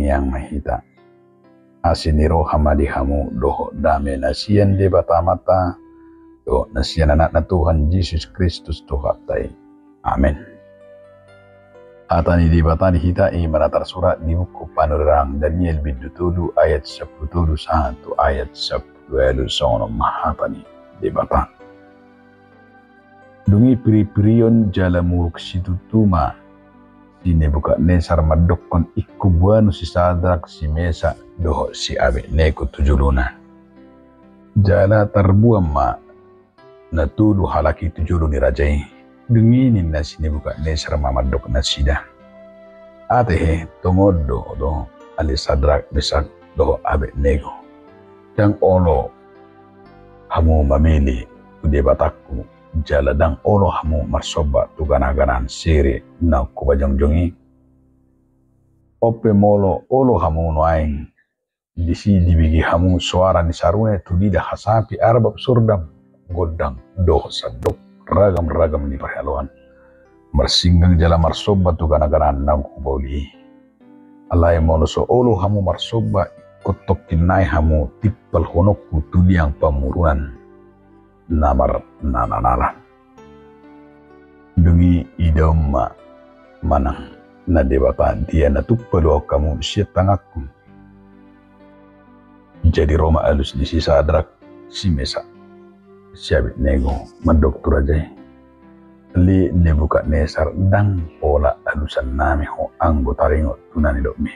yang mahita. Asiniro hamadi hamu doho dame nasian de batamata do nasian anak na Tuhan Yesus Kristus tuhatai. Amin. Atani di batani hitai manatar surat di buku Panorang Daniel bidutulu ayat 10 satu ayat 10 sono mahatani di batan. Dungi piri-pirion jala muruk situtuma si Nebukadnesar madokon ikubuanu si Sadrak si Mesa doho si Abednego tujuluna. Jala terbuam ma natudu halaki tujulu ni rajai. Dunginin na si Nebukadnesar mamadok na sida. Atehe tomodo do ali Sadrak Mesak doho Abednego. Dang olo hamu mamili kude batakku. Jala dang olo hamu marsoba tugana-ganan siri na kubajongjongi. Ope molo olo hamu noaing disi dibigi hamu suara ni sarune tudida hasapi arbab surdam godang doh sadok ragam-ragam ni perhaluan marsinggang jala marsoba tugana-ganan na kuboli. Alay molo so olo hamu marsoba kotok kinai hamu tippal honokku tudiang pamurunan namar nananala. Dungi idom manang na debata dia na tuppalo kamu siya tangakku. Jadi Roma alus di si Sadrak si Mesa si Abednego mandoktur aja li Nebukadnesar dang pola alusan nami ho anggota ringo tunani dokmi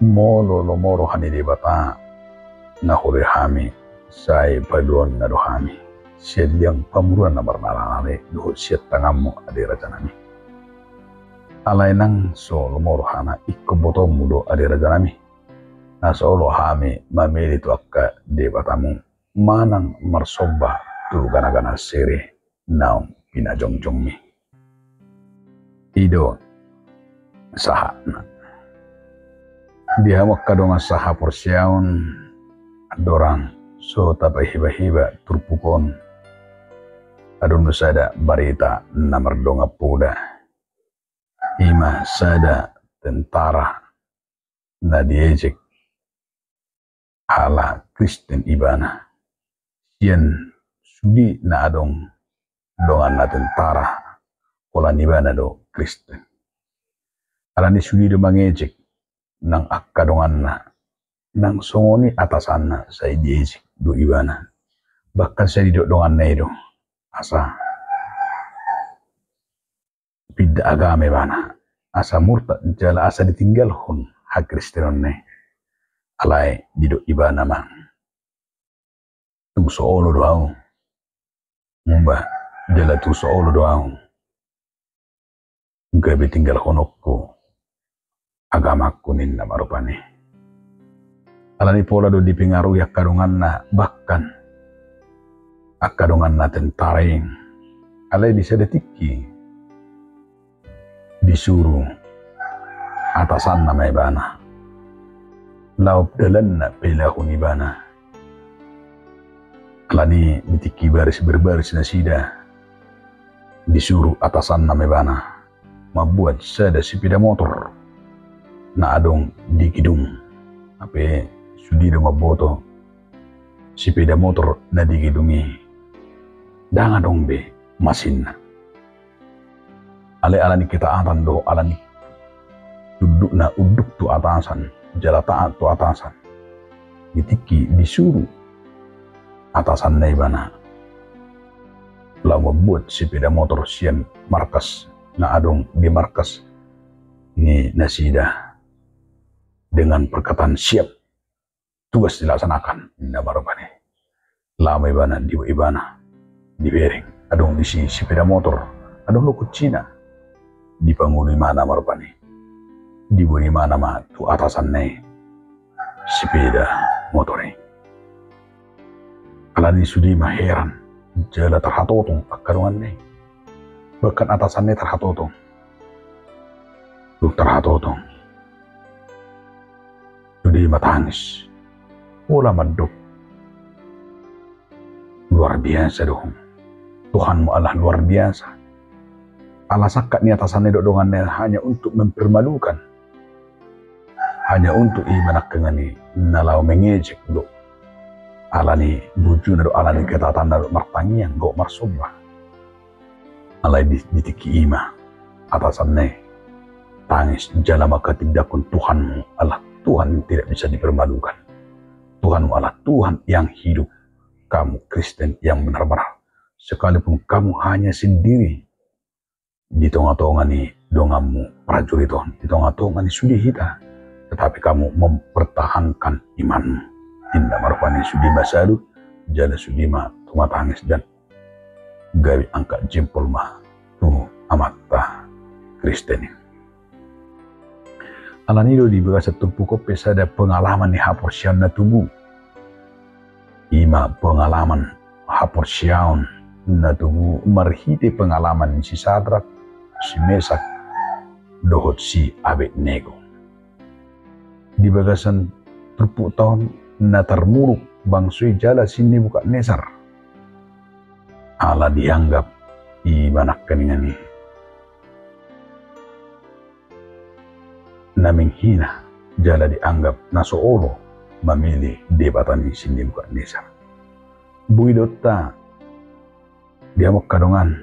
molo lomoro hani debata na hore hami sai paduan na dohami siya liang pamuruan na barnalanale doho siya tangamu adira janami alay nang so lomoro hana ikko boto mudo adira janami na solo hami mamili tu akka debatamu manang marsoba tu gana-gana sere naong pinajongjongmi ido saha dia makadonga saha porsiaon adorang so tapa hiba-hiba turpukon adun sada barita namar donga puda ima sada tentara na diejek ala Kristen ibana sian sudi na adong dongan na tentara pola nibana do Kristen alani sudi do mangejek nang akkadongan na nang songoni atasan na sa diejek do ibana bahkan sa didodongan na ido asa bidda agame bana asa murtad jala asa ditinggal hun hak Kristenon ne alay dido ibana mang tung soolo doang mumba jala tung soolo doang gabi tinggal honokku agamaku ninna marupane alani pola do dipengaruhi akadongan na bahkan akadongan na tentaraing alay disadetiki disuruh atasan na may bana laop dalan na pelahun ibana alani bitiki baris berbaris na sida disuruh atasan na may bana mabuat sada sepeda motor na adong di kidung ape sudi do maboto sepeda motor na digidungi danga dong be masin na alani kita atan do alani duduk na uduk tu atasan jala taat tu atasan ditiki disuruh atasan na ibana lah membuat sepeda motor sian markas na adong di markas ni nasida dengan perkataan siap tugas dilaksanakan na marupane lama ibana di ibana di bering adong di si sepeda motor adong lo kucina di panguli mana marupane di buni mana ma tu atasan ne sepeda motore alani sudi maheran jala terhatotong pakadongan ne bahkan atasan ne terhatotong tu terhatotong sudi matangis pola mandok luar biasa dong Tuhanmu Allah luar biasa alasakat ni atasan ne dodongan ne hanya untuk mempermalukan hanya untuk ibanak kengani nalau mengejek do alani buju do alani ketatan do martangian go marsubah alai ditiki ima atasannya tangis jalama ketidakun Tuhanmu Allah Tuhan yang tidak bisa dipermalukan. Tuhanmu Allah Tuhan yang hidup. Kamu Kristen yang benar-benar sekalipun kamu hanya sendiri di tengah-tengah ni dongamu prajurit Tuhan, di tengah-tengah ni sudi hita, tetapi kamu mempertahankan imanmu. Tindak marupani sudi basadu, jala sudi ma tuma tangis dan gawi angkat jempol mah tuh amata Kristen. Alanido di bekas tubuh kopes ada pengalaman di haporsian na tubuh. Ima pengalaman haporsian na tubuh merhiti pengalaman si Sadrak, si Mesak, dohot si Abednego. Di bagasan terpuk tahun na termuruk bangsui jala sini buka Nesar. Allah dianggap ibanak keningani na menghina jala dianggap nasoolo memilih debatan di sini bukan Nesar. Buidota dia mau kadongan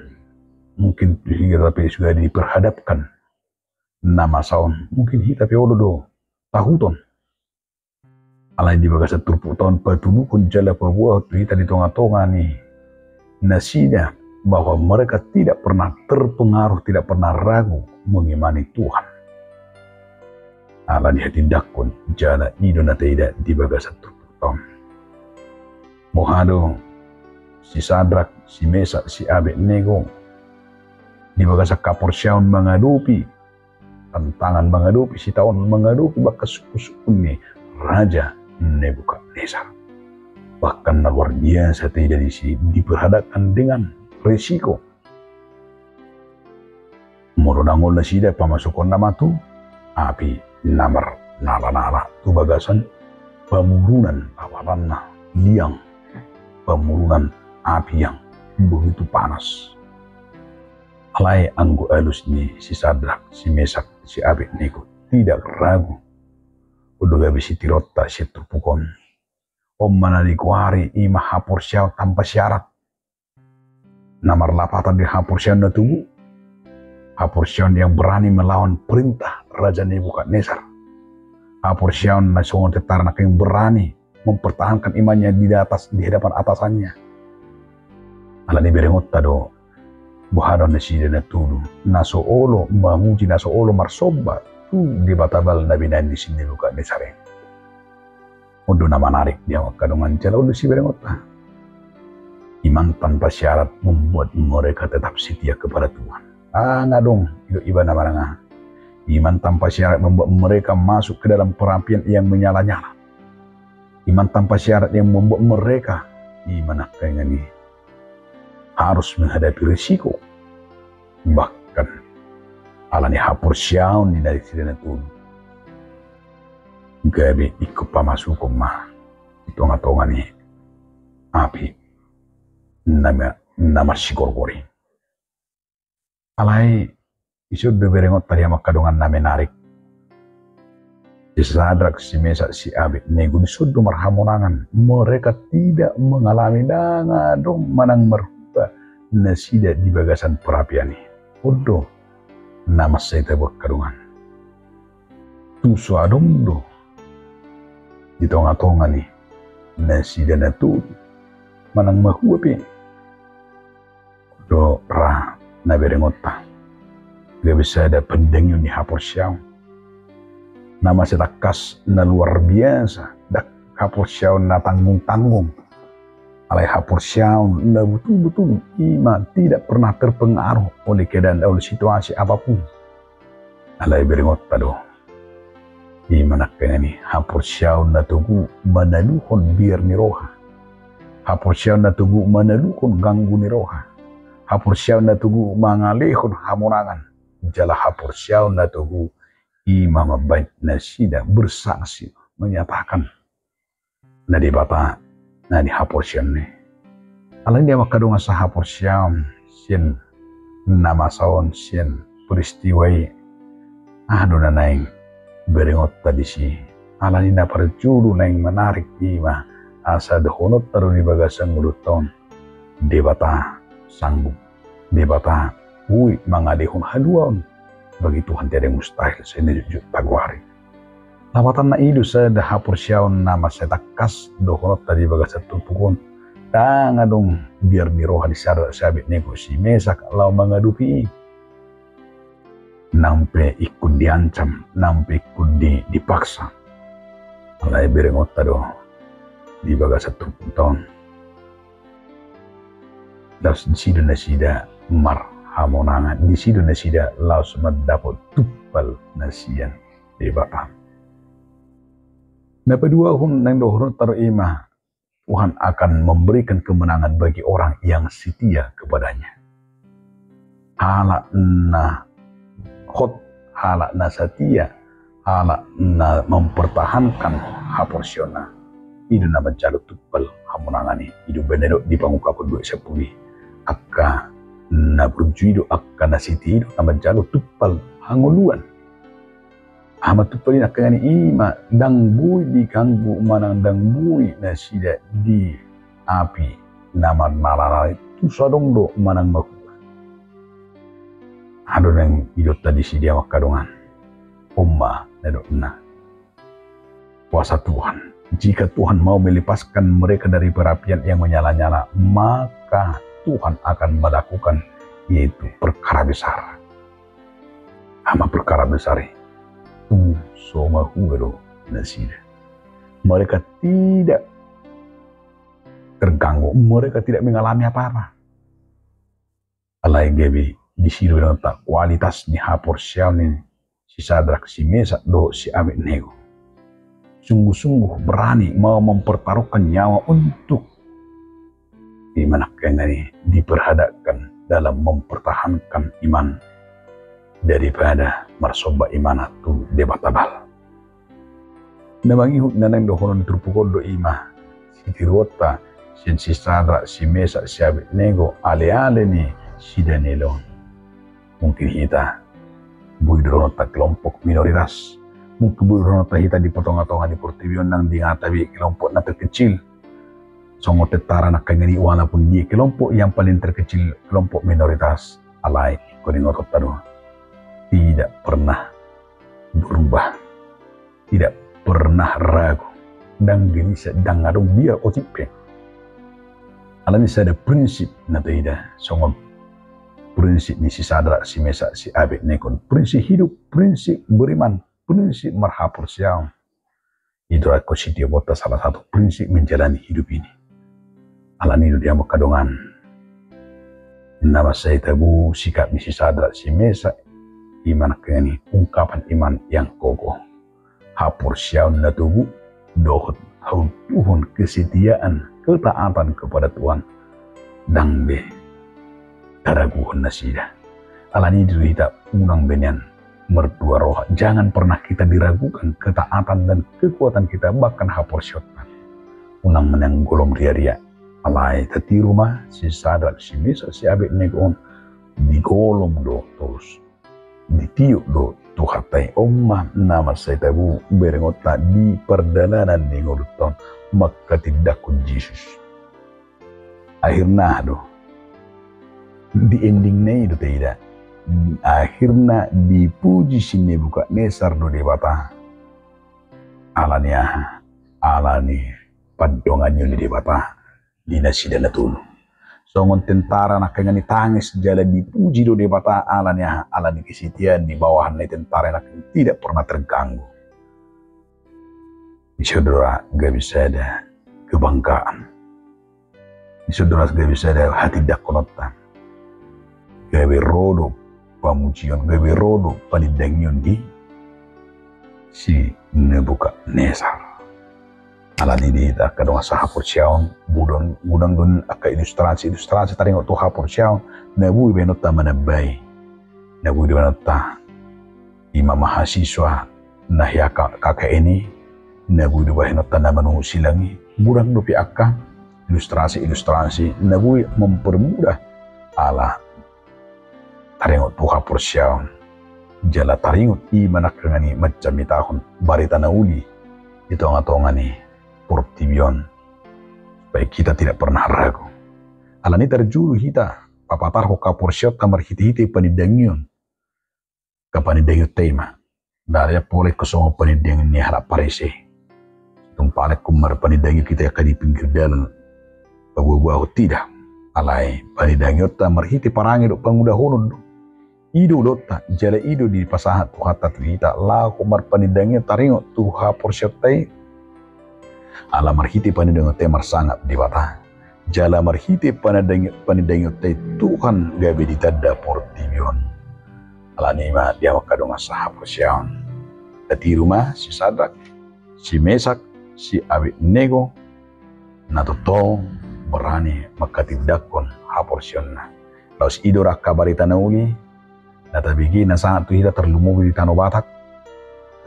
mungkin hingga tapi sudah diperhadapkan nama saun mungkin hita tapi do tahuton alai di bagas turpu tahun patubu kun jala pabuah tu hita di tengah-tengah nih nasida bahwa mereka tidak pernah terpengaruh, tidak pernah ragu mengimani Tuhan. Allah di hati dakun jala idona tidak di bagas turpu tahun. Mohado si Sadrak, si Mesak, si Abednego di bagas kaporsyaun mengadupi tantangan mengadupi si tahun mengadupi bakas suku-suku ni Raja Nebukadnezar. Bahkan luar biasa tidak diperhadapkan dengan risiko. Moronangol na sida pamasukon nama tu api namar nala-nala tu bagasan pemurunan awalan na liang pemurunan api yang begitu panas. Alai anggo alus ni si Sadrak, si Mesak, si Abednego tidak ragu. Udah gak bisa tirota si tupukon. Om mana dikuari ima haporsyaw tanpa syarat. Namar lapatan di haporsyaw na tubuh. Haporsyaw yang berani melawan perintah Raja Nebukadnezar. Haporsyaw na songon tetarnak yang berani mempertahankan imannya di hadapan atasannya. Ala ni berengot tado buhadon na sida na tudu naso olo mamuji naso olo marsoba tu di batabal na binan di sini luka ni sare. Udo na menarik dia kadongan jala udo si berengot ta. Iman tanpa syarat membuat mereka tetap setia kepada Tuhan. Ngadong iba na maranga. Iman tanpa syarat membuat mereka masuk ke dalam perapian yang menyala-nyala. Iman tanpa syarat yang membuat mereka iman ini harus menghadapi risiko. Bahkan alani haporsyaun dari sirena tu gabi ikut pamasukom mah tonga-tonga ni api nama sigor-gori. Alai isu de berengot tadi ama kadongan na menarik. Si Sadrak, si Mesak, si Abednego disuduh marhamonangan. Mereka tidak mengalami dong manang merubah nasida di bagasan perapian ini. Udo nama saya tebak kadongan. Tusu adong do di tengah-tengah nih nasida na tu manang mahuapi. Do ra na berengota gak bisa ada pendengyun di haporsyaw nama setakas na luar biasa dak haporsyaw na tanggung-tanggung alai haporsyaw na betul-betul iman tidak pernah terpengaruh oleh keadaan oleh situasi apapun alai berengota do iman akan ini haporsyaw na tugu manaluhon biar niroha haporsyaw na tugu manaluhon ganggu niroha haporsyaw na tugu mangalihon hamonangan jala haporsyaw na tugu imam baik nasida bersaksi menyatakan na di bata na di haporsyaw ni alin dia makadunga sa haporsyaw sin nama saon sin peristiwai do na naing berengot tadi si alani na parjulu na yang menarik ima asa dehonot taru di bagasang muluton debata sanggup debata ui mangadehun haluan bagi Tuhan tiada yang mustahil senejut taguari lawatan na ilu sa dahapur syaon nama saya takas dehonot tadi bagasang tupukun tangadong biar diroha di sadar sabit negosi mesak lau mengadupi nampe ikut diancam, nampe ikut dipaksa. Alai berengot tado di bagas 1 tahun. Das disido nasida mar hamonanga, disido nasida laos mendapat tupal nasian di bata. Napa dua hun nang dohron taro imah Tuhan akan memberikan kemenangan bagi orang yang setia kepadanya. Ala na hot halak na setia, halak na mempertahankan haporsiona. Itu na mencaluk tupal hamunangani. Itu benedok di pangungkap 210. Akka na berjuido akka na siti itu na mencaluk tupal hanguluan. Hama tupal ini akka ngani ima dang bui di kanggu manang dang bui na sida di api nama nalala itu sadong do manang maku. Ada yang hidup tadi si dia wakadongan umma na kuasa Tuhan. Jika Tuhan mau melepaskan mereka dari perapian yang menyala-nyala, maka Tuhan akan melakukan yaitu perkara besar. Ama perkara besar itu soma huero nasida. Mereka tidak terganggu, mereka tidak mengalami apa-apa. Alai gebi di situ tak kualitas ni hapor siam ni si Sadrak si Mesak do si Abednego sungguh-sungguh berani mau mempertaruhkan nyawa untuk dimanakan ini diperhadapkan dalam mempertahankan iman daripada marsoba iman itu debatable. Namangi nanang dohonon turpukod do imah si Tirota si Sadrak si Mesak si Abednego ale-ale ni si Danilon. Mungkin kita buidronota kelompok minoritas, mungkin buidronota kita di potongan-potongan di portibion nang di ngatabi kelompok na terkecil. Songo tetara nak kangani walaupun dia kelompok yang paling terkecil, kelompok minoritas, alai kodingotot tado tidak pernah berubah, tidak pernah ragu, dan gini sedang ngadong biar otipe. Alani ada prinsip na tidak songo prinsip ni si Sadrak, si Mesak, si Abednego, prinsip hidup, prinsip beriman, prinsip marhapur siang. Itu aku si dia bota salah satu prinsip menjalani hidup ini. Alani itu dia makadongan. Nama saya tabu sikap ni si Sadrak, si Mesak, iman kini ungkapan iman yang kokoh. Hapur siang na tubuh, dohot hau Tuhan kesetiaan, ketaatan kepada Tuhan. Dang be keraguan nasida. Alani itu kita unang benian mertua roh. Jangan pernah kita diragukan ketaatan dan kekuatan kita bahkan hapor syotman. Unang menang golom ria-ria. Alai tati rumah si Sadrak si Mesak si Abednego di golom do terus. Ditiuk do tuhatai omma nama saya tabu berengota di perdalanan di ngoluton maka tidak kun Yesus. Akhirnya do di endingnya itu tidak. Akhirnya dipuji si Nebukadnezar do debata. Alani padongannya di debata. Dinasi dan natulu. Songon tentara nak kengani tangis jala dipuji do debata alani kesitian di bawahan tentara nak tidak pernah terganggu. Saudara gak bisa ada kebanggaan. Saudara gak bisa ada hati dakonotan. Gawe rodo pamujian, gawe rodo panidangyon di si Nebukadnezar. Alani di tak kadang sa hapor siyaon, budon dun aka ilustrasi taring to hapor siyaon, nabuhi benota manabay, nabuhi benota ima mahasiswa nahya kakak ini, nabuhi benota na manuhu silangi, burang dupi aka ilustrasi, nabuhi mempermudah ala taring to hapor siyaon, jala taringot i manakangani macam mitahon barita na uli ito ang atongani portibion supaya kita tidak pernah ragu. Alani terjulu hita papatar ho kaporsyot kamar hiti-hiti panidangyon kapanidangyon tema dari pole kosong panidangyon ni harap parese itong palek kumar panidangyon kita akan di pinggir dalan pagwawaw tidak alay panidangyon ta marhiti parangi do pangudahunod ido lotta jala ido di pasahat tu hatat kita la kumar panidangyon taringo tuha porsyot tay ala marhiti panidangyon tay marsangat di bata jala marhiti panidangyon tay Tuhan gabi ditada portibion ala nima dia makadong asahap syaon dati rumah si Sadrak si Mesak si Abednego na totoo berani makatidakon haporsyon na laos idora kabarita na uli natabigi na sangat tuhila terlumubi di tanah Batak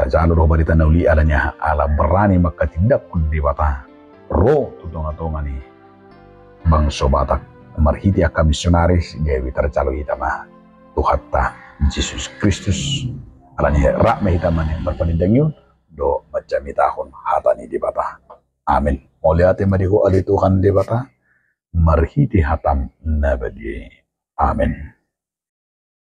tajalo roh barita na uli alanya ala berani makatidakon di Batak roh tutong-tungan ni bangsa Batak marhiti aka misionaris gawi tercalo hitama tuhatta Yesus Kristus alanya rakme hitaman yang berpanidang yun do macam itahon hatani di Batak amin moliate madiho ali Tuhan di Batak marhiti hatam nabadi amin.